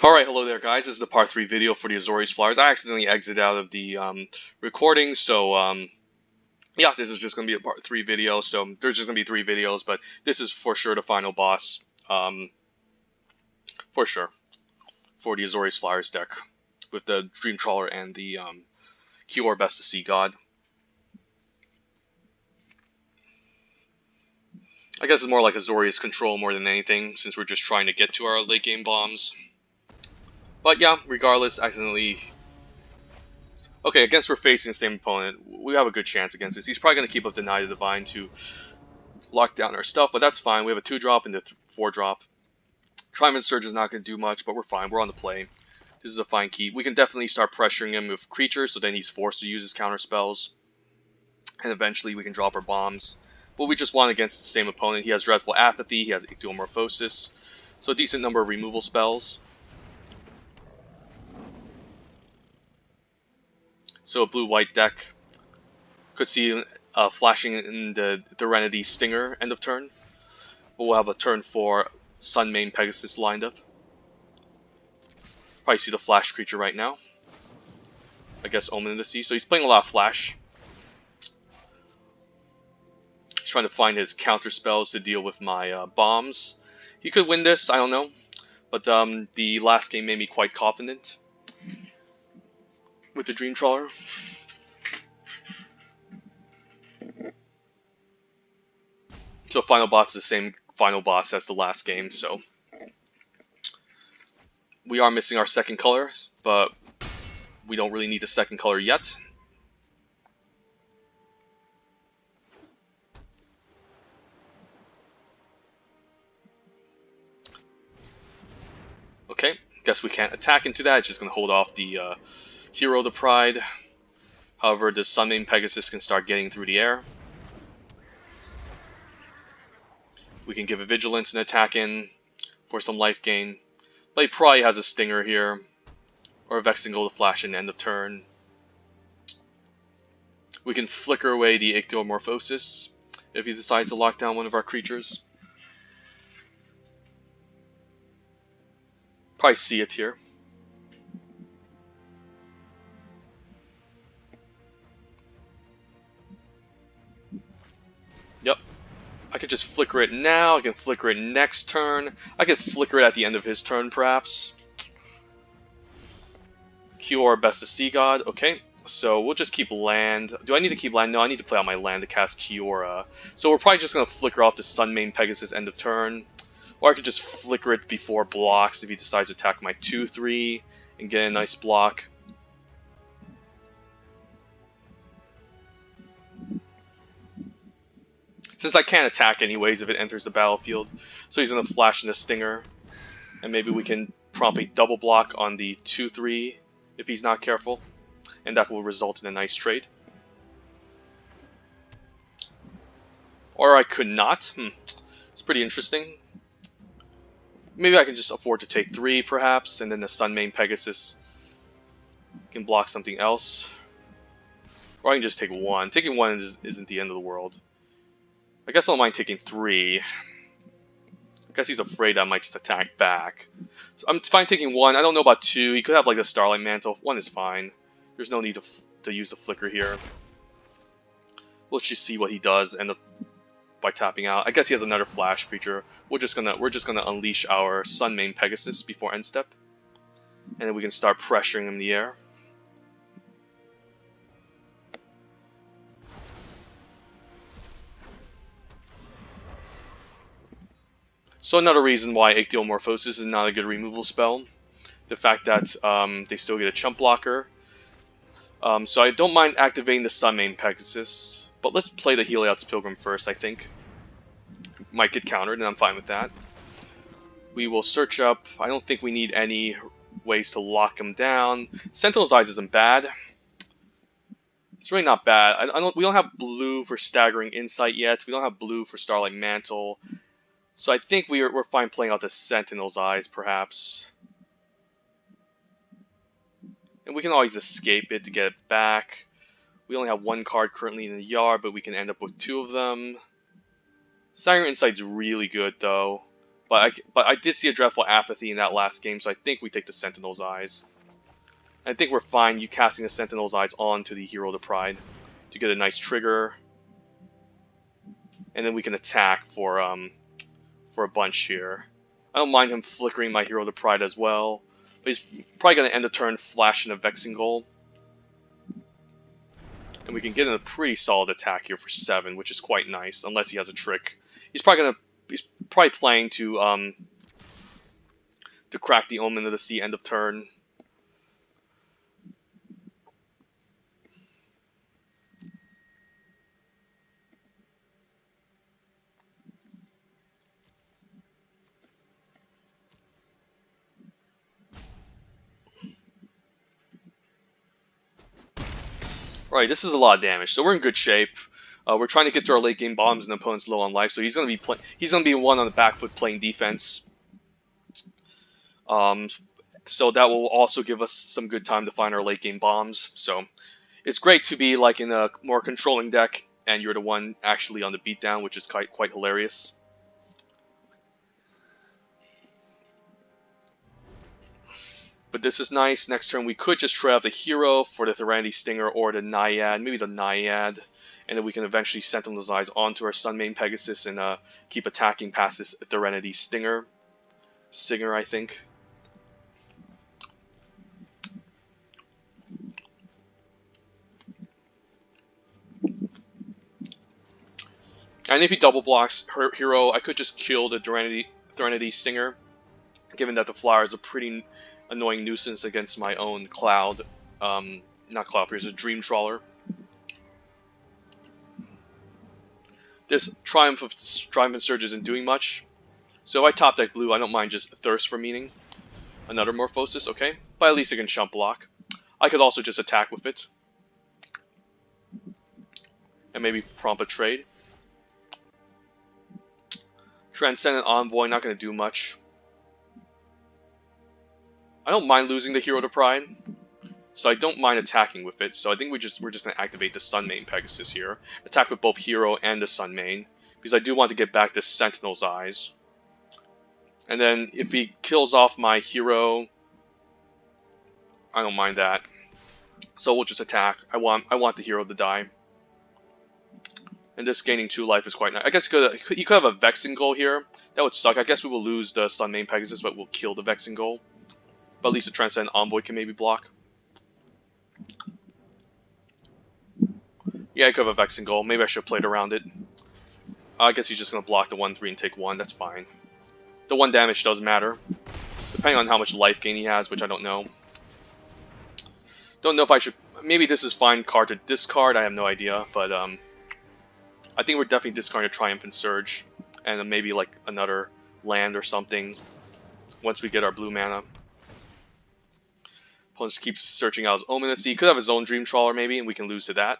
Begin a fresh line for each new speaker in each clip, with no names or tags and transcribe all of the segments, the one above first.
Alright, hello there guys, this is the part 3 video for the Azorius Flyers. I accidentally exited out of the recording, so yeah, this is just going to be a part 3 video, so there's just going to be 3 videos, but this is for sure the final boss, for sure, for the Azorius Flyers deck, with the Dream Trawler and the Kiora Best to See God. I guess it's more like Azorius control more than anything, since we're just trying to get to our late game bombs. But yeah, regardless, accidentally... Okay, against we're facing the same opponent, we have a good chance against this. He's probably going to keep up Deny the Divine to lock down our stuff, but that's fine. We have a 2-drop and a 4-drop. Triumphant Surge is not going to do much, but we're fine. We're on the play. This is a fine keep. We can definitely start pressuring him with creatures, so then he's forced to use his counter spells. And eventually we can drop our bombs. But we just won against the same opponent. He has Dreadful Apathy, he has Ichthyomorphosis, so a decent number of removal spells. So a blue-white deck. Could see flashing in the Threnody Stinger end of turn. We'll have a turn 4 Sunmane Pegasus lined up. Probably see the flash creature right now. I guess Omen in the Sea. So he's playing a lot of flash. He's trying to find his counter spells to deal with my bombs. He could win this, I don't know. But the last game made me quite confident with the Dream Trawler. So final boss is the same final boss as the last game, so we are missing our second color, but we don't really need the second color yet. Okay, guess we can't attack into that. It's just going to hold off the Hero of the Pride. However, the Sunmane Pegasus can start getting through the air. We can give a Vigilance and attack in for some life gain. But he probably has a Stinger here, or a Vexing Gold to flash in end of turn. We can flicker away the Ichthyomorphosis if he decides to lock down one of our creatures. Probably see it here. Yep. I could just flicker it now, I can flicker it next turn, I could flicker it at the end of his turn perhaps. Kiora Best to See God, okay. So we'll just keep land. Do I need to keep land? No, I need to play out my land to cast Kiora. So we're probably just going to flicker off the Sunmane Pegasus end of turn. Or I could just flicker it before blocks if he decides to attack my 2-3 and get a nice block. Since I can't attack anyways if it enters the battlefield, so he's going to flash in the Stinger. And maybe we can promptly double block on the 2-3 if he's not careful. And that will result in a nice trade. Or I could not. It's pretty interesting. Maybe I can just afford to take 3 perhaps, and then the Sunmane Pegasus can block something else. Or I can just take 1. Taking 1 isn't the end of the world. I guess I don't mind taking 3. I guess he's afraid I might just attack back. So I'm fine taking 1. I don't know about 2. He could have like the Starlight Mantle. 1 is fine. There's no need to use the flicker here. Let's just see what he does end up by tapping out. I guess he has another flash creature. We're just gonna unleash our Sunmane Pegasus before end step. And then we can start pressuring him in the air. So another reason why Ichthyomorphosis is not a good removal spell. The fact that they still get a chump blocker. So I don't mind activating the Sunmane Pegasus. But let's play the Heliod's Pilgrim first, I think. Might get countered, and I'm fine with that. We will search up. I don't think we need any ways to lock him down. Sentinel's Eyes isn't bad. It's really not bad. We don't have blue for Staggering Insight yet. We don't have blue for Starlight Mantle. So I think we're fine playing out the Sentinel's Eyes, perhaps. And we can always escape it to get it back. We only have 1 card currently in the yard, but we can end up with 2 of them. Staggering Insight's really good, though. But I did see a Dreadful Apathy in that last game, so I think we take the Sentinel's Eyes. I think we're fine you casting the Sentinel's Eyes onto the Hero of the Pride to get a nice trigger. And then we can attack for a bunch here. I don't mind him flickering my Hero of the Pride as well. But he's probably going to end the turn flashing a Vexing Goal. And we can get in a pretty solid attack here for 7, which is quite nice, unless he has a trick. He's probably playing to crack the Omen of the Sea end of turn. Right, this is a lot of damage, so we're in good shape. We're trying to get to our late game bombs, and the opponent's low on life, so he's gonna be one on the back foot playing defense. So that will also give us some good time to find our late game bombs. So it's great to be like in a more controlling deck, and you're the one actually on the beatdown, which is quite hilarious. But this is nice. Next turn we could just try out the Hero for the Threnody Stinger or the Naiad, maybe the Naiad, and then we can eventually Sentinel's Eyes onto our Sunmane Pegasus and keep attacking past this Threnody Stinger. Singer, I think. And if he double blocks her Hero, I could just kill the Threnody Stinger, given that the Flower is a pretty annoying nuisance against my own Cloud. Not Cloud Piercer, Dream Trawler. This Triumphant Surge isn't doing much. So if I top deck blue, I don't mind just Thirst for Meaning. Another Morphosis, okay. But at least I can chump block. I could also just attack with it. And maybe prompt a trade. Transcendent Envoy, not going to do much. I don't mind losing the Hero to Pride, so I don't mind attacking with it. So I think we're just going to activate the Sunmane Pegasus here, attack with both Hero and the Sunmane, because I do want to get back the Sentinel's Eyes. And then if he kills off my Hero, I don't mind that. So we'll just attack. I want the Hero to die. And this gaining 2 life is quite nice. I guess you could have a Vexing Goal here. That would suck. I guess we will lose the Sunmane Pegasus, but we'll kill the Vexing Goal. But at least the Transcendent Envoy can maybe block. Yeah, I could have a Vexing Goal. Maybe I should have played around it. I guess he's just going to block the 1-3 and take 1. That's fine. The 1 damage does matter. Depending on how much life gain he has, which I don't know. Don't know if I should... Maybe this is fine card to discard. I have no idea. But I think we're definitely discarding a Triumphant Surge. And then maybe like another land or something. Once we get our blue mana. Opponent just keeps searching out his Omen. He could have his own Dream Trawler maybe, and we can lose to that.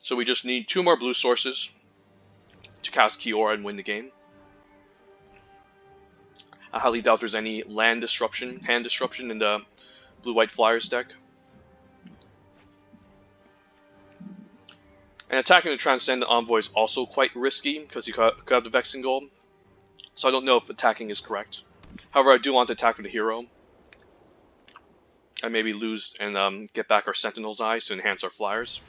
So we just need 2 more blue sources to cast Kiora and win the game. I highly doubt there's any hand disruption in the blue-white Flyers deck. And attacking the Transcendent Envoy is also quite risky, because you could have the Vexing Goal. So I don't know if attacking is correct. However, I do want to attack with the Hero. And maybe lose and get back our Sentinel's Eyes to enhance our Flyers.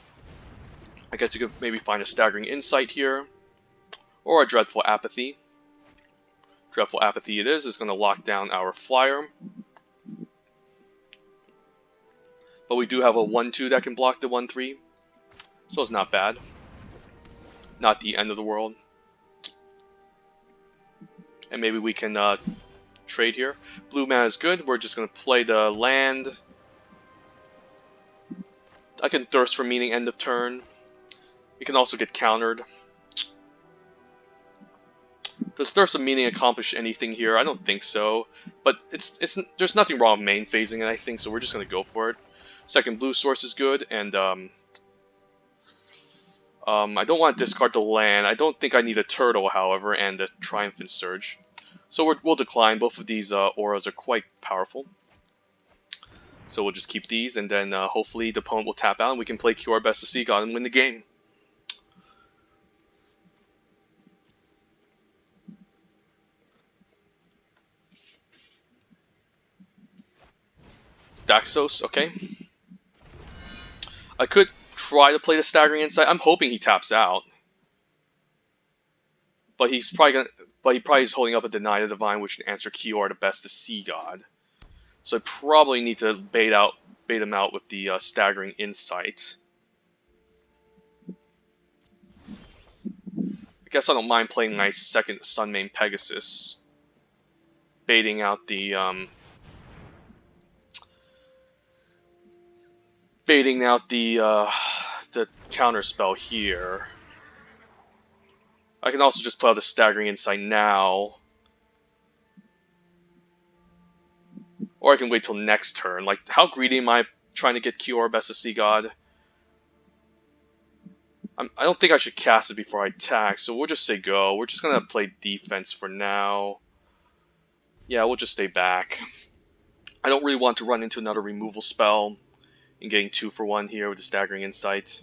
I guess you could maybe find a Staggering Insight here. Or a Dreadful Apathy. Dreadful Apathy it is. It's going to lock down our Flyer. But we do have a 1-2 that can block the 1-3. So it's not bad. Not the end of the world. And maybe we can trade here. Blue mana is good. We're just going to play the land. I can Thirst for Meaning end of turn. We can also get countered. Does Thirst for Meaning accomplish anything here? I don't think so. But there's nothing wrong with main phasing it, I think, so we're just going to go for it. Second blue source is good, and I don't want to discard the land. I don't think I need a turtle, however, and the Triumphant Surge. So we'll decline. Both of these auras are quite powerful. So we'll just keep these, and then hopefully the opponent will tap out, and we can play Kiora Best of Sea God and win the game. Daxos, okay. I could try to play the Staggering Insight. I'm hoping he taps out. But he's probably gonna. But he probably is holding up a Deny the Divine, which can answer Kiora the Best of Sea God. So I probably need to bait him out with the Staggering Insight. I guess I don't mind playing my second Sunmane Pegasus, baiting out the counter spell here. I can also just play out the Staggering Insight now, or I can wait till next turn. Like, how greedy am I trying to get Kiora Best of Sea God? I don't think I should cast it before I attack, so we'll just say go. We're just gonna play defense for now. Yeah, we'll just stay back. I don't really want to run into another removal spell and getting 2 for 1 here with the Staggering Insight.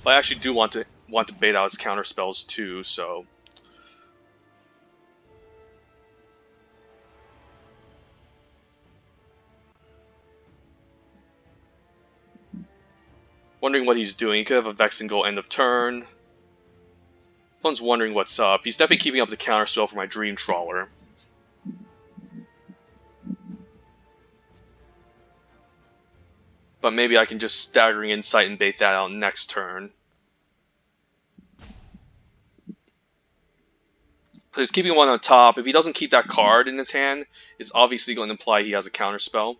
But I actually do want to bait out his counter spells too, so. Wondering what he's doing. He could have a Vex and go end of turn. Someone's wondering what's up. He's definitely keeping up the counter spell for my Dream Trawler. But maybe I can just Staggering Insight and bait that out next turn. So he's keeping one on top. If he doesn't keep that card in his hand, it's obviously going to imply he has a counter spell.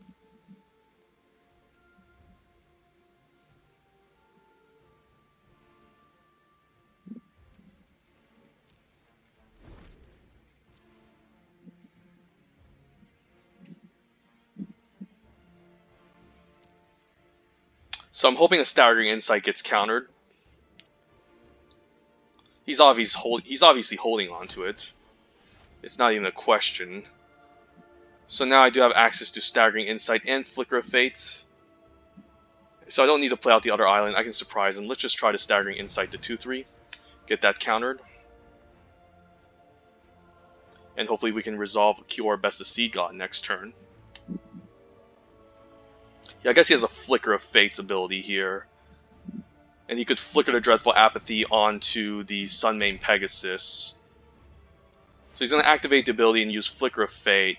So I'm hoping a Staggering Insight gets countered. He's obviously holding on to it. It's not even a question. So now I do have access to Staggering Insight and Flicker of Fate. So I don't need to play out the other island. I can surprise him. Let's just try to Staggering Insight to 2-3. Get that countered. And hopefully we can resolve Kiora Best of Sea God next turn. Yeah, I guess he has a Flicker of Fate's ability here. And he could Flicker the Dreadful Apathy onto the Sunmane Pegasus. So he's going to activate the ability and use Flicker of Fate.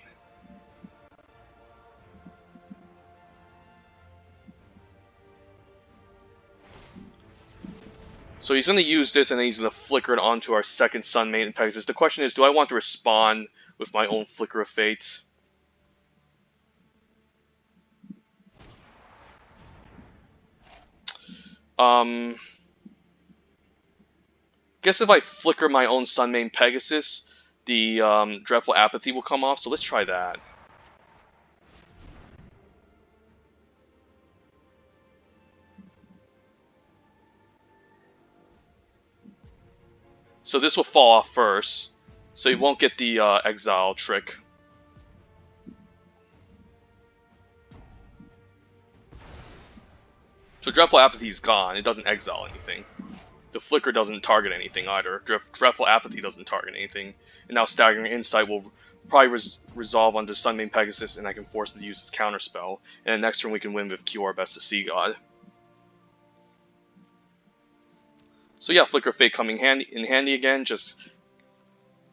So he's going to use this and then he's going to Flicker it onto our second Sunmane Pegasus. The question is, do I want to respond with my own Flicker of Fate? Guess if I Flicker my own Sunmane Pegasus, the Dreadful Apathy will come off, so let's try that. So this will fall off first, so you won't get the exile trick. So Dreadful Apathy is gone, it doesn't exile anything. The Flicker doesn't target anything either. Dreadful Apathy doesn't target anything. And now Staggering Insight will probably resolve onto Sunmane Pegasus, and I can force him to use his counterspell. And then next turn we can win with Kiora Best of Sea God. So yeah, Flicker of Fate coming in handy again, just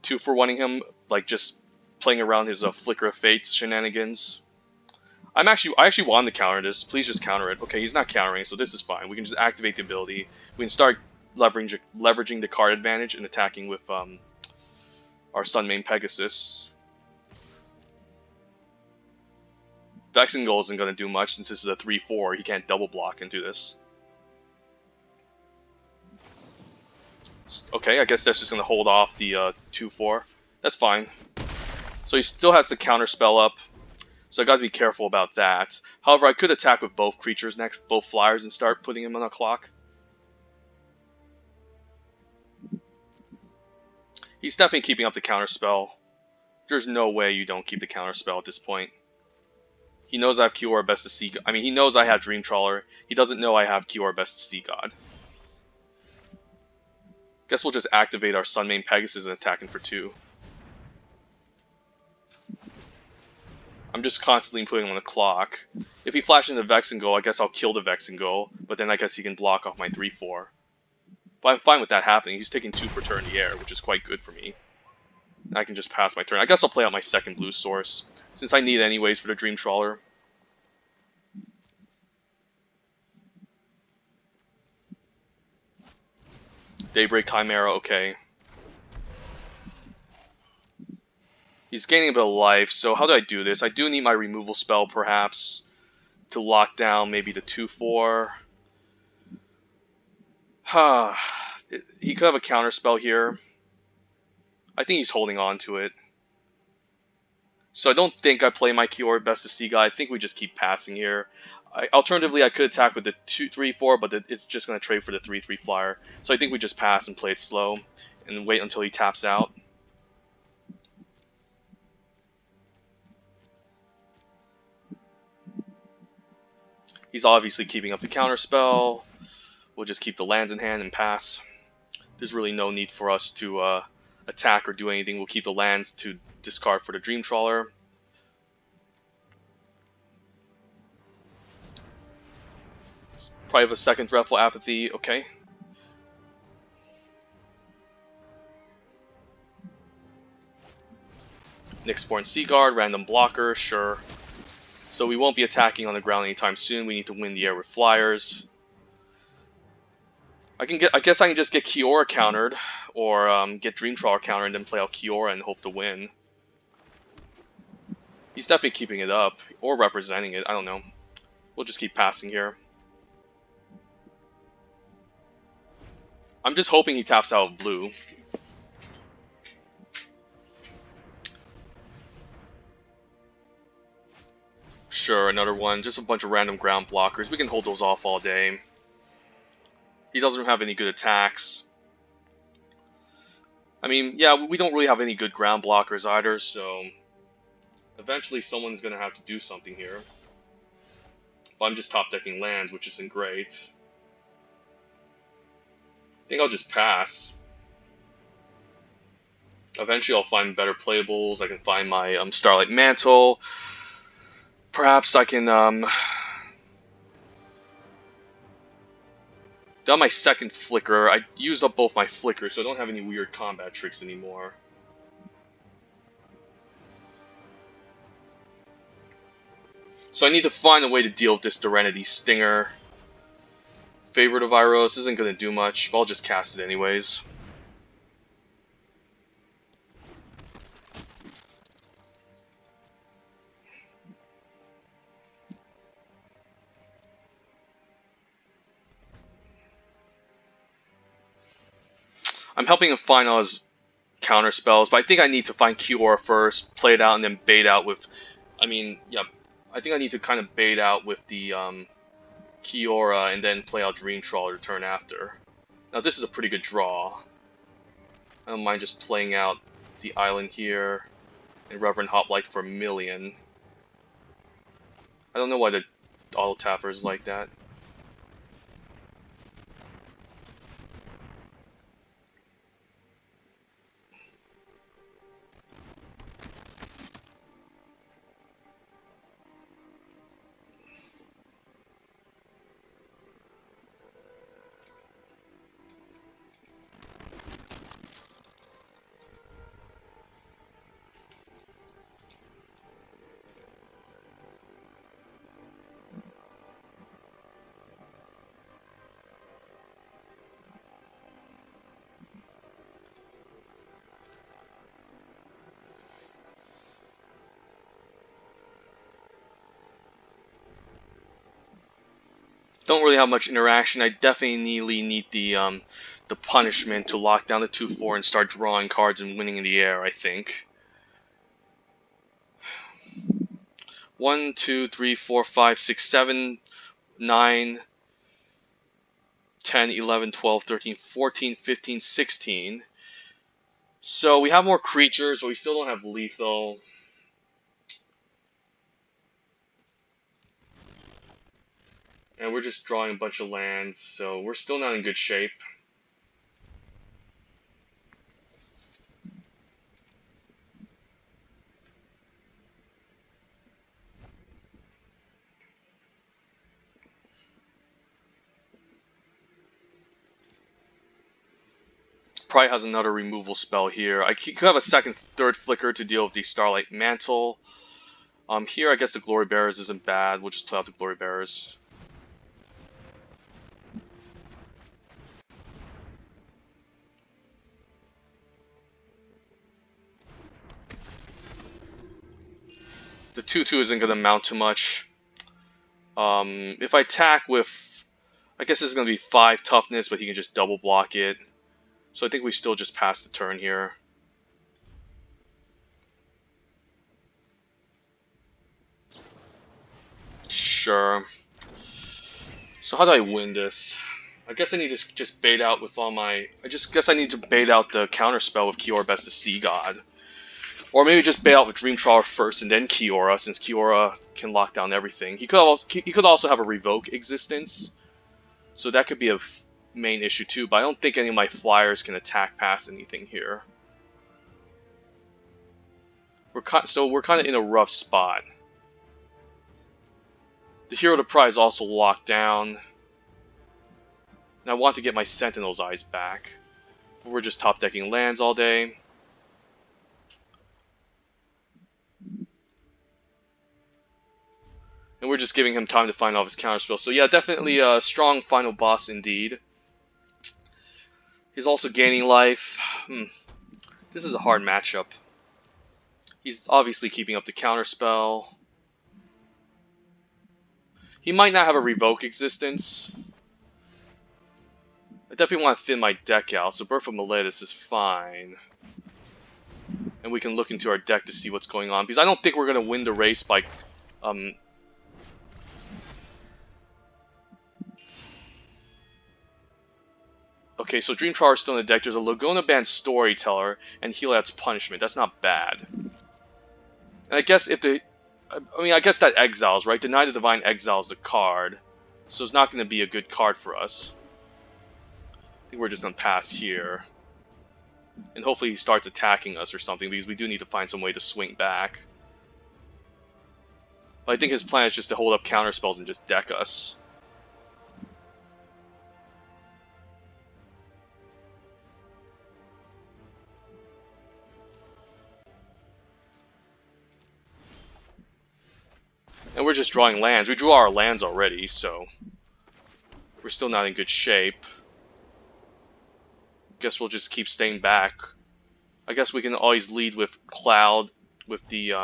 2 for 1ing him, like just playing around his Flicker of Fate shenanigans. I actually want to counter this. Please just counter it. Okay, he's not countering, so this is fine. We can just activate the ability. We can start leveraging the card advantage and attacking with our Sunmane Pegasus. Vexing Goal isn't going to do much since this is a 3-4. He can't double block into this. Okay, I guess that's just going to hold off the 2-4. That's fine. So he still has the counter spell up. So I got to be careful about that. However, I could attack with both creatures next, both flyers, and start putting him on a clock. He's definitely keeping up the counter spell. There's no way you don't keep the counter spell at this point. He knows I have Kiora Best of Sea God. I mean, he knows I have Dream Trawler. He doesn't know I have Kiora Best of Sea God. Guess we'll just activate our Sunmane Pegasus and attack him for 2. I'm just constantly putting him on the clock. If he flashes into Vex and Go, I guess I'll kill the Vex and Go, but then I guess he can block off my 3-4. But I'm fine with that happening. He's taking 2 per turn in the air, which is quite good for me. I can just pass my turn. I guess I'll play out my second blue source, since I need it anyways for the Dream Trawler. Daybreak Chimera, okay. He's gaining a bit of life, so how do I do this? I do need my removal spell, perhaps, to lock down maybe the 2-4. He could have a counter spell here. I think he's holding on to it. So I don't think I play my Kiora Best of Sea God. I think we just keep passing here. Alternatively, I could attack with the 2-3-4, but it's just going to trade for the 3-3 flyer. So I think we just pass and play it slow and wait until he taps out. He's obviously keeping up the counter spell. We'll just keep the lands in hand and pass. There's really no need for us to attack or do anything. We'll keep the lands to discard for the Dream Trawler. Probably have a second Dreadful Apathy, okay. Nyxborn Seaguard, random blocker, sure. So we won't be attacking on the ground anytime soon. We need to win the air with flyers. I guess I can just get Kiora countered, or get Dream Trawler countered and then play out Kiora and hope to win. He's definitely keeping it up, or representing it, I don't know. We'll just keep passing here. I'm just hoping he taps out of blue. Sure, another one. Just a bunch of random ground blockers. We can hold those off all day. He doesn't have any good attacks. I mean, yeah, we don't really have any good ground blockers either, so eventually someone's going to have to do something here. But I'm just top decking lands, which isn't great. I think I'll just pass. Eventually I'll find better playables. I can find my Starlight Mantle. Perhaps I can done my second flicker. I used up both my flickers, so I don't have any weird combat tricks anymore. So I need to find a way to deal with this Serenity Stinger. Favorite of Iros isn't going to do much, but I'll just cast it anyways. I'm helping him find all his counter spells, but I think I need to find Kiora first, play it out, and then bait out with... I mean, yeah, I think I need to kind of bait out with the Kiora and then play out Dream Trawler to turn after. Now this is a pretty good draw. I don't mind just playing out the island here and Reverend Hoplite for 1,000,000. I don't know why the auto tapper is like that. Don't really have much interaction. I definitely need the punishment to lock down the 2-4 and start drawing cards and winning in the air, I think. 1, 2, 3, 4, 5, 6, 7, 9, 10, 11, 12, 13, 14, 15, 16. So we have more creatures, but we still don't have lethal. And we're just drawing a bunch of lands, so we're still not in good shape. Probably has another removal spell here. I could have a second, third flicker to deal with the Starlight Mantle. Here I guess the Glory Bearers isn't bad. We'll just play out the Glory Bearers. The 2/2 isn't going to amount to much. If I attack with, I guess this is going to be 5 toughness, but he can just double block it. So I think we still just pass the turn here. Sure. So how do I win this? I guess I need to just bait out with all my... I just guess I need to bait out the counterspell with Kiora Best of Sea God. Or maybe just bait out with Dream Trawler first and then Kiora, since Kiora can lock down everything. He could also have a Revoke existence. So that could be a main issue too, but I don't think any of my flyers can attack past anything here. We're kind of in a rough spot. The Hero to Prize also locked down. And I want to get my Sentinel's Eyes back. We're just top decking lands all day. And we're just giving him time to find all of his counterspells. So yeah, definitely a strong final boss indeed. He's also gaining life. This is a hard matchup. He's obviously keeping up the counterspell. He might not have a Revoke existence. I definitely want to thin my deck out, so Birth of Meletis is fine. And we can look into our deck to see what's going on, because I don't think we're going to win the race by... Okay, so Dream Trawler is still in the deck. There's a Laguna Band Storyteller and Heliod's Punishment. That's not bad. And I guess if the... I guess that exiles, right? Deny the Divine exiles the card. So it's not going to be a good card for us. I think we're just going to pass here. And hopefully he starts attacking us or something, because we do need to find some way to swing back. But I think his plan is just to hold up counterspells and just deck us. And we're just drawing lands. We drew our lands already, so we're still not in good shape. Guess we'll just keep staying back. I guess we can always lead with Cloud, with the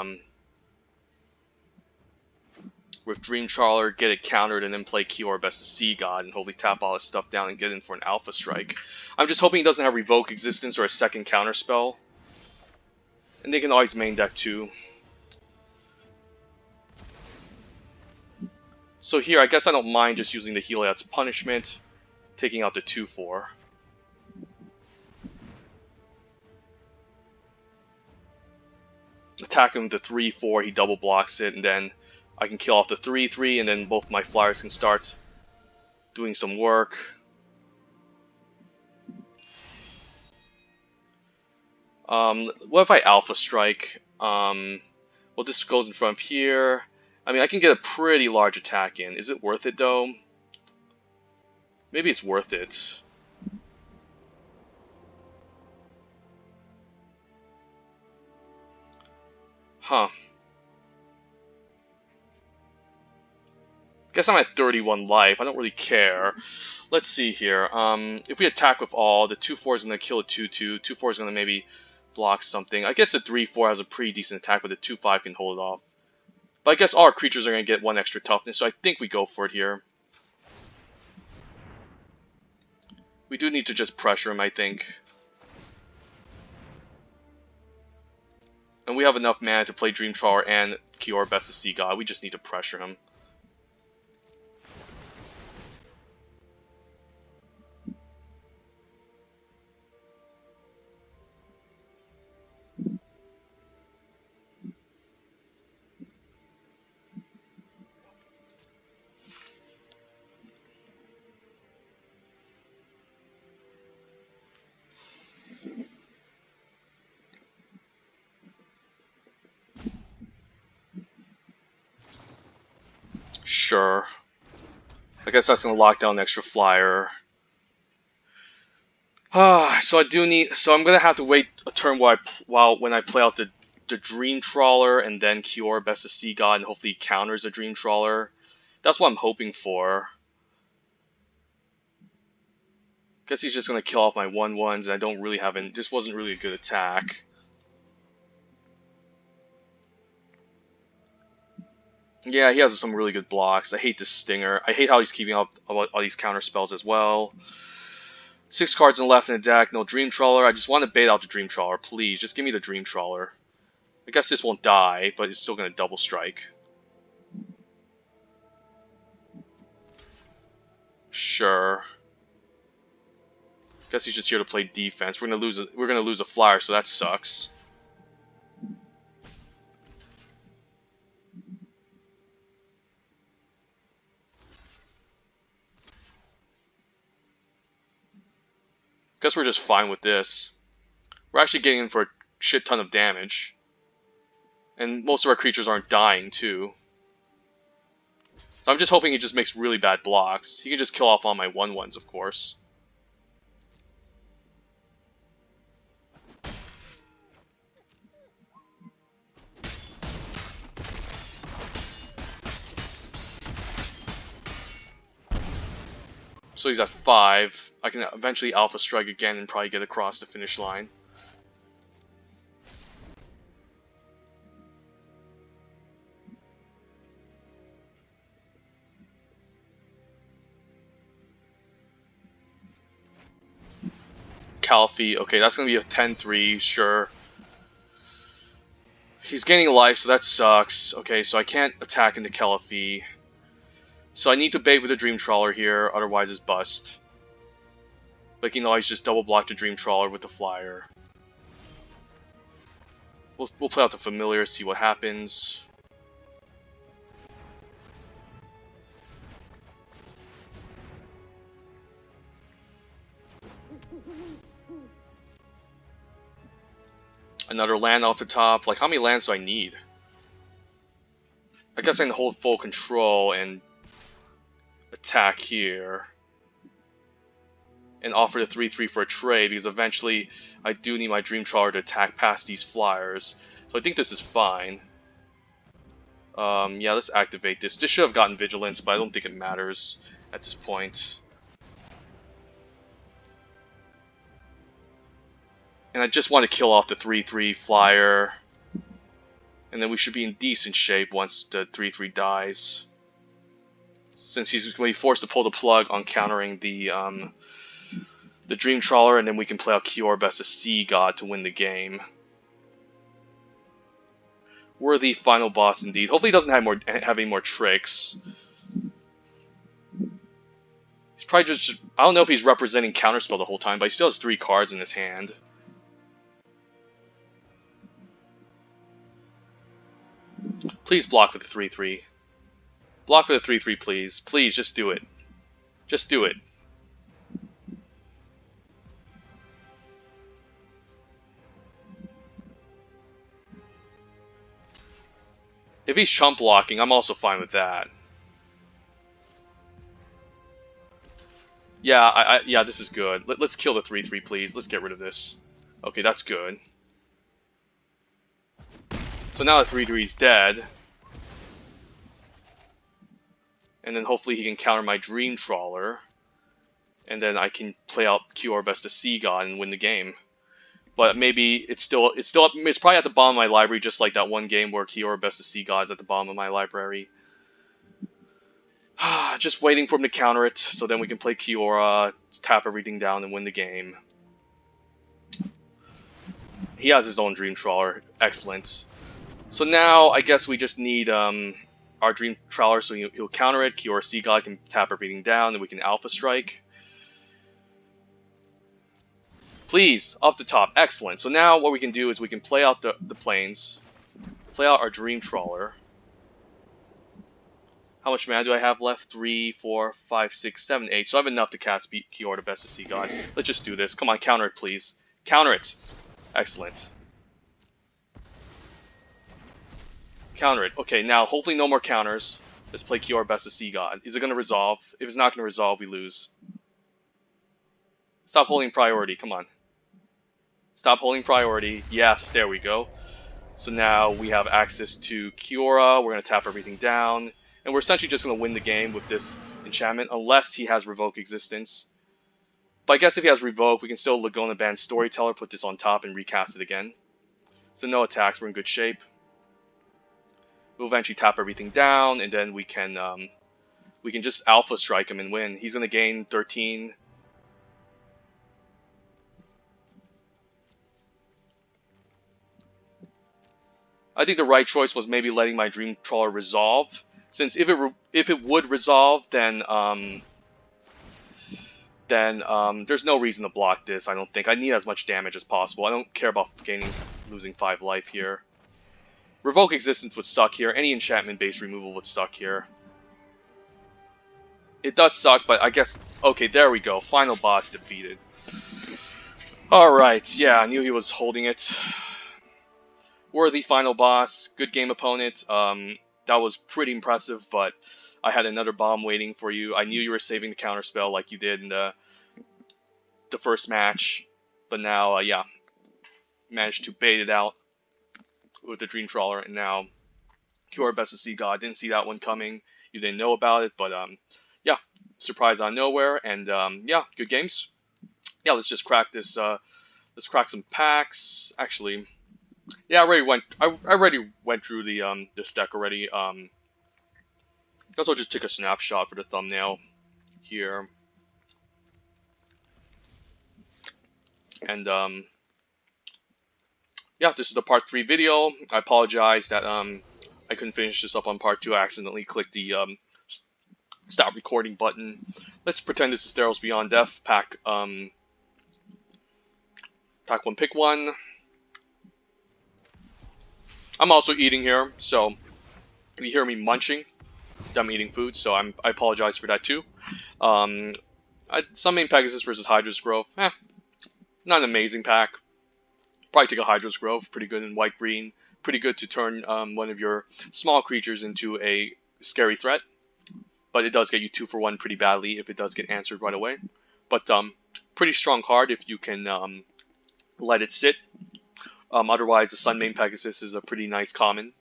with Dream Trawler, get it countered, and then play Kiora Best of Sea God, and hopefully tap all his stuff down and get in for an Alpha Strike. I'm just hoping he doesn't have Revoke existence or a second counterspell. And they can always main deck too. So here, I guess I don't mind just using the Heliod's Punishment, taking out the 2/4. Attack him with the 3/4, he double blocks it, and then I can kill off the 3/3, and then both my flyers can start doing some work. What if I Alpha Strike? Well, this goes in front of here. I mean, I can get a pretty large attack in. Is it worth it, though? Maybe it's worth it. Huh. Guess I'm at 31 life. I don't really care. Let's see here. If we attack with all, the 2/4 is going to kill a 2/2. 2/4 is going to maybe block something. I guess the 3/4 has a pretty decent attack, but the 2/5 can hold it off. But I guess all our creatures are going to get 1 extra toughness, so I think we go for it here. We do need to just pressure him, I think. And we have enough mana to play Dream Trawler and Kiora Best of Sea God. We just need to pressure him. Sure. I guess that's gonna lock down an extra flyer. So I do need. So I'm gonna have to wait a turn when I play out the Dream Trawler and then Kiora Best of Sea God and hopefully counters the Dream Trawler. That's what I'm hoping for. Guess he's just gonna kill off my 1/1s, and I don't really have any. This wasn't really a good attack. Yeah, he has some really good blocks. I hate this Stinger. I hate how he's keeping up all these counter spells as well. 6 cards in the left in the deck. No Dream Trawler. I just want to bait out the Dream Trawler. Please, just give me the Dream Trawler. I guess this won't die, but it's still going to double strike. Sure. Guess he's just here to play defense. We're gonna lose a flyer, so that sucks. Guess we're just fine with this. We're actually getting in for a shit ton of damage. And most of our creatures aren't dying, too. So I'm just hoping he just makes really bad blocks. He can just kill off all my 1/1s, of course. So he's at 5. I can eventually Alpha Strike again and probably get across the finish line. Calfee, okay, that's going to be a 10-3, sure. He's gaining life, so that sucks. Okay, so I can't attack into Calfee. So I need to bait with a Dream Trawler here, otherwise it's bust. But you can always just double block the Dream Trawler with the flyer. We'll play out the Familiar, see what happens. Another land off the top. Like, how many lands do I need? I guess I can hold full control and attack here. And offer the 3/3 for a trade, because eventually I do need my Dream Trawler to attack past these flyers. So I think this is fine. Yeah, let's activate this. This should have gotten Vigilance, but I don't think it matters at this point. And I just want to kill off the 3/3 flyer. And then we should be in decent shape once the 3/3 dies. Since he's going to be forced to pull the plug on countering the Dream Trawler, and then we can play out Kiora Best of Sea God to win the game. Worthy final boss indeed. Hopefully he doesn't have any more tricks. He's probably just... I don't know if he's representing Counterspell the whole time, but he still has 3 cards in his hand. Please block with the 3/3. Block with the 3/3, please. Please, just do it. Just do it. If he's chump blocking, I'm also fine with that. Yeah, yeah, this is good. Let's kill the 3/3, please. Let's get rid of this. Okay, that's good. So now the 3/3 is dead. And then hopefully he can counter my Dream Trawler. And then I can play out Kiora Best of Sea God and win the game. But maybe it's probably at the bottom of my library, just like that one game where Kiora Best of Sea God is at the bottom of my library. Just waiting for him to counter it, so then we can play Kiora, tap everything down, and win the game. He has his own Dream Trawler. Excellent. So now, I guess we just need our Dream Trawler, so he'll counter it. Kiora Sea God can tap everything down, and we can Alpha Strike. Please, off the top. Excellent. So now what we can do is we can play out the planes, play out our Dream Trawler. How much mana do I have left? 3, 4, 5, 6, 7, 8. So I have enough to cast Kiora Best of Sea God. Let's just do this. Come on, counter it, please. Counter it. Excellent. Counter it. Okay, now hopefully no more counters. Let's play Kiora Best of Sea God. Is it going to resolve? If it's not going to resolve, we lose. Stop holding priority. Come on. Stop holding priority. Yes, there we go. So now we have access to Kiora. We're going to tap everything down. And we're essentially just going to win the game with this enchantment, unless he has Revoke Existence. But I guess if he has Revoke, we can still Laguna Band Storyteller, put this on top, and recast it again. So no attacks, we're in good shape. We'll eventually tap everything down, and then we can just Alpha Strike him and win. He's going to gain 13. I think the right choice was maybe letting my Dream Trawler resolve, since if it would resolve, then there's no reason to block this. I don't think. I need as much damage as possible. I don't care about losing 5 life here. Revoke Existence would suck here. Any enchantment-based removal would suck here. It does suck, but I guess... Okay, there we go. Final boss defeated. Alright, yeah, I knew he was holding it. Worthy final boss. Good game opponent. That was pretty impressive, but I had another bomb waiting for you. I knew you were saving the counterspell like you did in the first match. But now, yeah, managed to bait it out with the Dream Trawler, and now Kiora Best of Sea God. Didn't see that one coming. You didn't know about it, but yeah, surprise out of nowhere, and yeah, good games. Yeah, let's just crack this. Let's crack some packs. Actually, yeah, I already went through the this deck already. Guess I'll just take a snapshot for the thumbnail here, and yeah, this is the part 3 video. I apologize that I couldn't finish this up on part 2. I accidentally clicked the stop recording button. Let's pretend this is Theros Beyond Death pack. Pack 1, pick 1. I'm also eating here, so if you hear me munching, I'm eating food, so I apologize for that too. Sunmane Pegasus versus Hydra's Grove. Not an amazing pack. Probably take a Hydra's Grove. Pretty good in white-green. Pretty good to turn one of your small creatures into a scary threat. But it does get you 2 for 1 pretty badly if it does get answered right away. But pretty strong card if you can let it sit. Otherwise, the Sunmane Pegasus is a pretty nice common.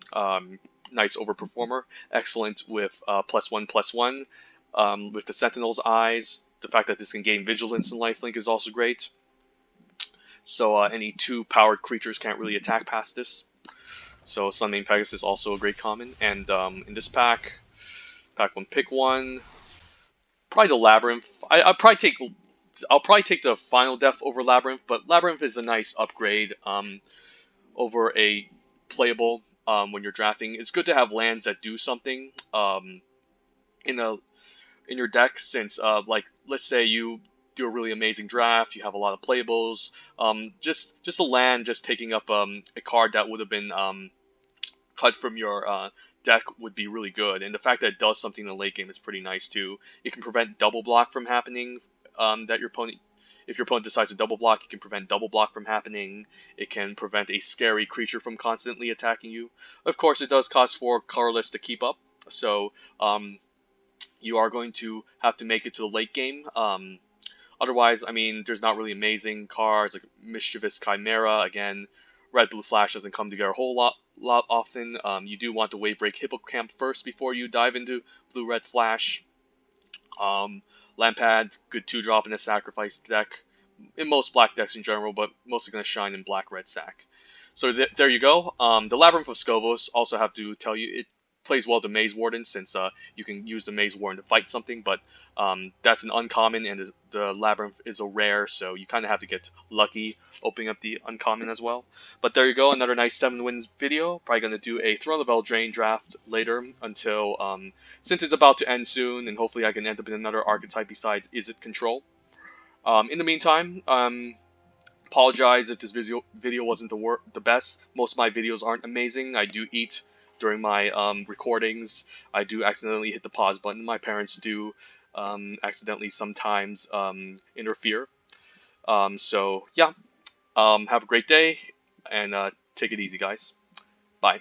Nice overperformer. Excellent with +1/+1. With the Sentinel's Eyes. The fact that this can gain Vigilance and Lifelink is also great. So any 2 powered creatures can't really attack past this. So Sunmane Pegasus is also a great common. And in this pack 1, pick 1. Probably the Labyrinth. I'll probably take the Final Death over Labyrinth, but Labyrinth is a nice upgrade over a playable when you're drafting. It's good to have lands that do something in your deck, since like, let's say you do a really amazing draft, you have a lot of playables, just a land just taking up a card that would have been cut from your deck would be really good. And the fact that it does something in the late game is pretty nice too. It can prevent double block from happening, that your opponent, if your opponent decides to double block, it can prevent double block from happening. It can prevent a scary creature from constantly attacking you. Of course, it does cost 4 colorless to keep up, so you are going to have to make it to the late game. Otherwise, I mean, there's not really amazing cards like Mischievous Chimera. Again, Red-Blue Flash doesn't come together a whole lot often. You do want the Wavebreak Hippocamp first before you dive into Blue-Red Flash. Lampad, good 2-drop in a sacrifice deck. In most black decks in general, but mostly going to shine in black-red sack. So there you go. The Labyrinth of Skovos, also have to tell you, it plays well to Maze Warden, since you can use the Maze Warden to fight something, but that's an uncommon, and the Labyrinth is a rare, so you kind of have to get lucky opening up the uncommon as well. But there you go, another nice 7 wins video. Probably going to do a Throne of Eldraine draft later, until since it's about to end soon, and hopefully I can end up in another archetype besides Izzet Control. In the meantime, apologize if this video wasn't the best. Most of my videos aren't amazing. I do eat during my recordings. I do accidentally hit the pause button. My parents do accidentally sometimes interfere. So yeah, have a great day, and take it easy, guys. Bye.